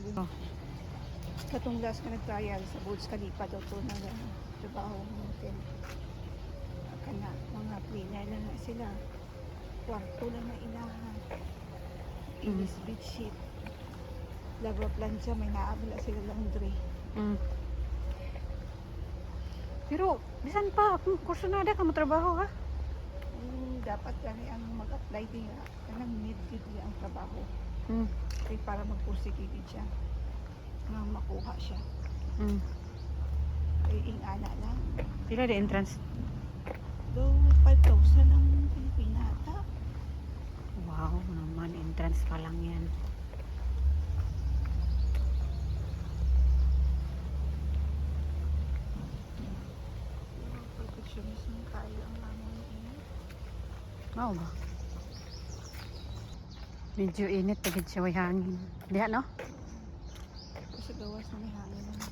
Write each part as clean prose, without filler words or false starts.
Oh. Katong last ka nag-trial sa Burj Khalifa daw to na trabaho ng hotel. Kana, mga cleaner lang na sila. Kwarto lang na ilahan. Inis bedsheet. Lava plancha, may naabla sila laundry. Pero, bisan pa, kung kursunada ka mo trabaho ha? Dapat kami ang mag-apply din nga. Kanang need-need ang trabaho. Kaya para mag-pursige siya. Na makuha siya. Ay, ingana lang. Pila di entrance? Though 5,000 ang Pilipina ata. Wow, naman entrance pa lang yan. Perfectionist ng tayo ang mamon ini. Wow ba? Medyo init, tagid siya way hangin. Diha no? Sa gawas na may hangin naman.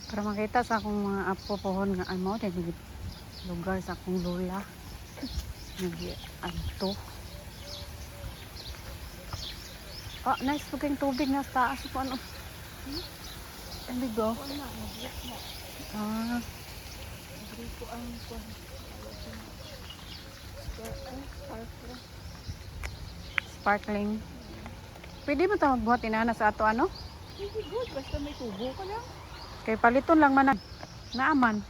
Para makita sa akong mga apo pohon nga ano, din lugar sa akong lola. Nagi adto. Ah, nice looking tubig na sa taas ko ano. Tubig oh. Wala, nag-break na. Ah, Nag-break ko ang kwan. Sparkler. sparkling. Pwede mo ito magbuhat inana sa ato ano? Hindi good, basta may tubo ka lang. Kay paliton lang man naaman.